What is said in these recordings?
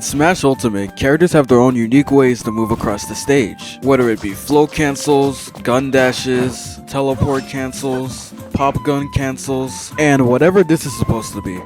In Smash Ultimate, characters have their own unique ways to move across the stage, whether it be flow cancels, gun dashes, teleport cancels, pop gun cancels, and whatever this is supposed to be.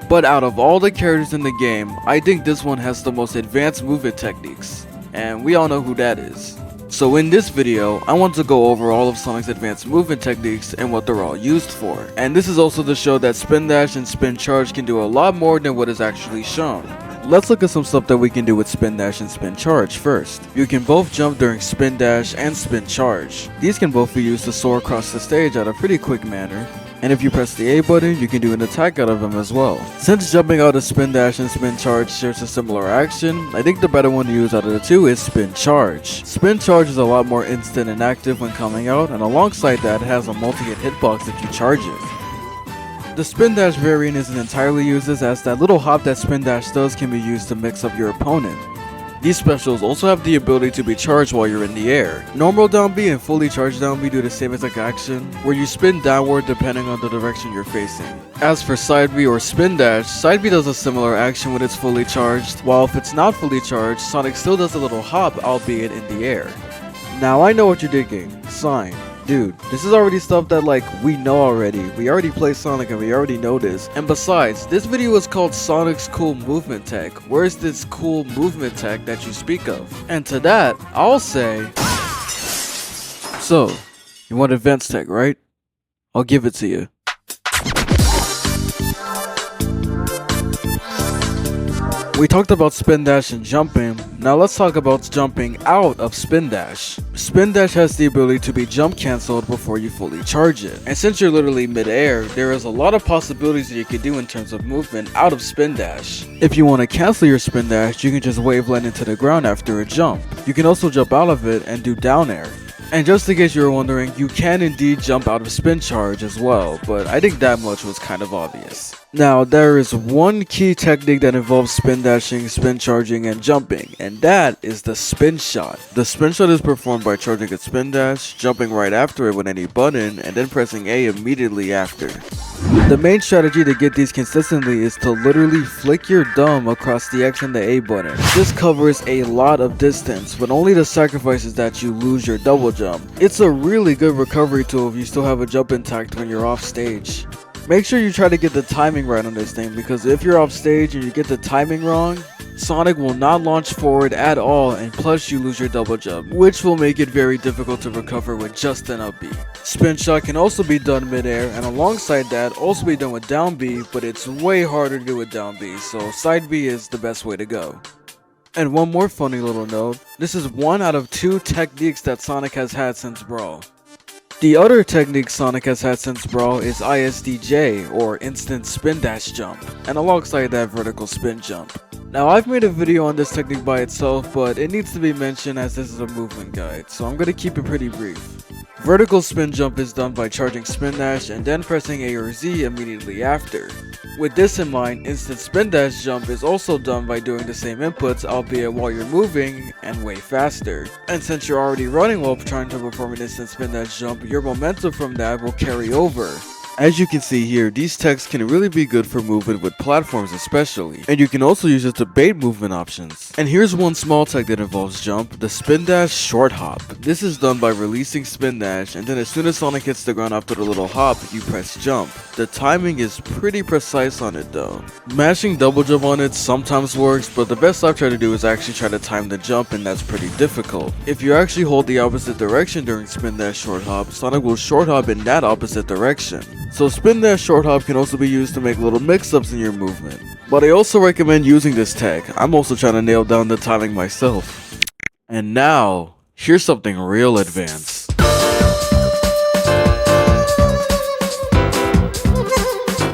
But out of all the characters in the game, I think this one has the most advanced movement techniques, and we all know who that is. So in this video, I want to go over all of Sonic's advanced movement techniques and what they're all used for. And this is also to show that spindash and spincharge can do a lot more than what is actually shown. Let's look at some stuff that we can do with spindash and spincharge first. You can both jump during spindash and spincharge. These can both be used to soar across the stage at a pretty quick manner. And if you press the A button, you can do an attack out of them as well. Since jumping out of spindash and spincharge shares a similar action, I think the better one to use out of the two is spincharge. Spincharge is a lot more instant and active when coming out, and alongside that, it has a multi-hit hitbox if you charge it. The spindash variant isn't entirely useless, as that little hop that spindash does can be used to mix up your opponent. These specials also have the ability to be charged while you're in the air. Normal down B and fully charged down B do the same exact action, where you spin downward depending on the direction you're facing. As for side B or spin dash, side B does a similar action when it's fully charged, while if it's not fully charged, Sonic still does a little hop, albeit in the air. Now I know what you're thinking, Sign. Dude, this is already stuff that we know already. We already play Sonic and we already know this. And besides, this video is called Sonic's Cool Movement Tech. Where's this cool movement tech that you speak of? And to that, I'll say... So, you want advanced tech, right? I'll give it to you. We talked about spin dash and jumping, now let's talk about jumping out of spin dash. Spin dash has the ability to be jump cancelled before you fully charge it. And since you're literally mid-air, there is a lot of possibilities that you can do in terms of movement out of spin dash. If you want to cancel your spin dash, you can just wave land into the ground after a jump. You can also jump out of it and do down air. And just in case you were wondering, you can indeed jump out of spincharge as well, but I think that much was kind of obvious. Now, there is one key technique that involves spin dashing, spin charging, and jumping, and that is the spin shot. The spin shot is performed by charging a spin dash, jumping right after it with any button, and then pressing A immediately after. The main strategy to get these consistently is to literally flick your thumb across the X and the A button. This covers a lot of distance, but only the sacrifice is that you lose your double jump. It's a really good recovery tool if you still have a jump intact when you're off stage. Make sure you try to get the timing right on this thing, because if you're off stage and you get the timing wrong, Sonic will not launch forward at all, and plus you lose your double jump, which will make it very difficult to recover with just an up B. Spin shot can also be done mid-air, and alongside that also be done with down B, but it's way harder to do with down B, so side B is the best way to go. And one more funny little note, this is one out of two techniques that Sonic has had since Brawl. The other technique Sonic has had since Brawl is ISDJ, or Instant Spin Dash Jump, and alongside that vertical spin jump. Now I've made a video on this technique by itself, but it needs to be mentioned as this is a movement guide, so I'm going to keep it pretty brief. Vertical spin jump is done by charging spin dash and then pressing A or Z immediately after. With this in mind, instant spin dash jump is also done by doing the same inputs, albeit while you're moving and way faster. And since you're already running while trying to perform an instant spin dash jump, your momentum from that will carry over. As you can see here, these techs can really be good for movement with platforms especially, and you can also use it to bait movement options. And here's one small tech that involves jump, the spin dash short hop. This is done by releasing spin dash, and then as soon as Sonic hits the ground after the little hop, you press jump. The timing is pretty precise on it though. Mashing double jump on it sometimes works, but the best I've tried to do is actually try to time the jump, and that's pretty difficult. If you actually hold the opposite direction during spin dash short hop, Sonic will short hop in that opposite direction. So spin dash short hop can also be used to make little mix-ups in your movement. But I also recommend using this tech. I'm also trying to nail down the timing myself. And now, here's something real advanced.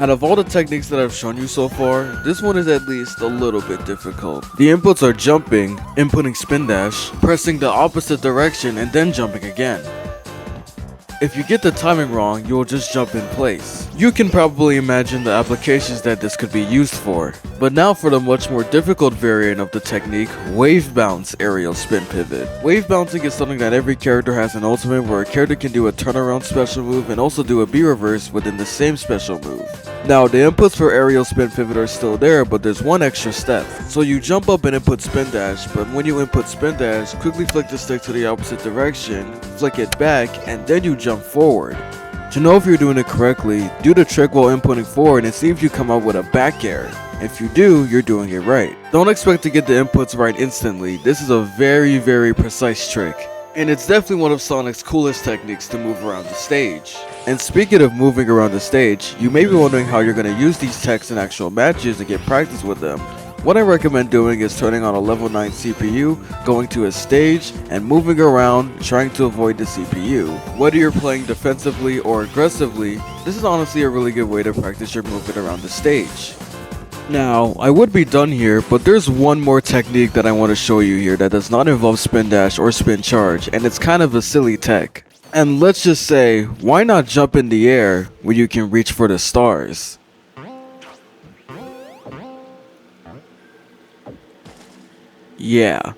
Out of all the techniques that I've shown you so far, this one is at least a little bit difficult. The inputs are jumping, inputting spin dash, pressing the opposite direction, and then jumping again. If you get the timing wrong, you'll just jump in place. You can probably imagine the applications that this could be used for. But now for the much more difficult variant of the technique, Wave Bounce Aerial Spin Pivot. Wave bouncing is something that every character has in Ultimate, where a character can do a turnaround special move and also do a B reverse within the same special move. Now the inputs for aerial spin pivot are still there, but there's one extra step. So you jump up and input spin dash, but when you input spin dash, quickly flick the stick to the opposite direction, flick it back, and then you jump forward. To know if you're doing it correctly, do the trick while inputting forward and see if you come out with a back air. If you do, you're doing it right. Don't expect to get the inputs right instantly. This is a very precise trick. And it's definitely one of Sonic's coolest techniques to move around the stage. And speaking of moving around the stage, you may be wondering how you're going to use these techs in actual matches and get practice with them. What I recommend doing is turning on a level 9 CPU, going to a stage, and moving around, trying to avoid the CPU. Whether you're playing defensively or aggressively, this is honestly a really good way to practice your movement around the stage. Now, I would be done here, but there's one more technique that I want to show you here that does not involve spin dash or spin charge, and it's kind of a silly tech. And let's just say, why not jump in the air when you can reach for the stars? Yeah.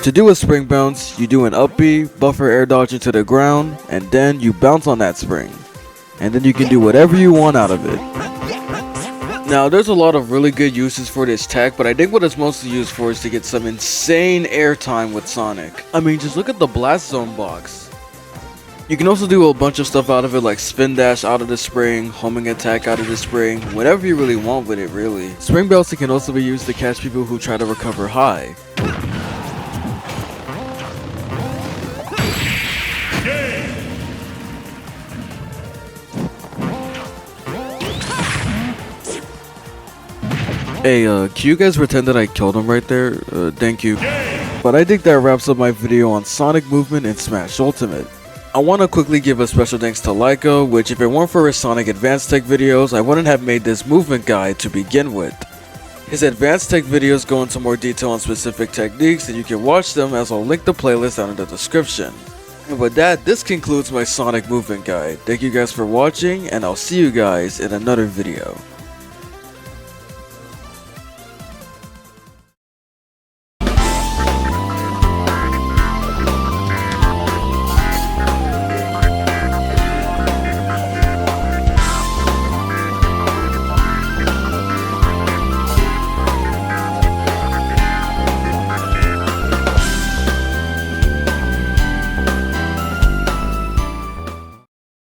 To do a spring bounce, you do an up B, buffer air dodge into the ground, and then you bounce on that spring. And then you can do whatever you want out of it. Now there's a lot of really good uses for this tech, but I think what it's mostly used for is to get some insane airtime with Sonic. I mean, just look at the blast zone box. You can also do a bunch of stuff out of it, like spin dash out of the spring, homing attack out of the spring, whatever you really want with it really. Spring bouncing can also be used to catch people who try to recover high. Hey, can you guys pretend that I killed him right there? Thank you. But I think that wraps up my video on Sonic movement in Smash Ultimate. I want to quickly give a special thanks to Laika, which if it weren't for his Sonic Advanced Tech videos, I wouldn't have made this movement guide to begin with. His Advanced Tech videos go into more detail on specific techniques, and you can watch them as I'll link the playlist down in the description. And with that, this concludes my Sonic movement guide. Thank you guys for watching, and I'll see you guys in another video.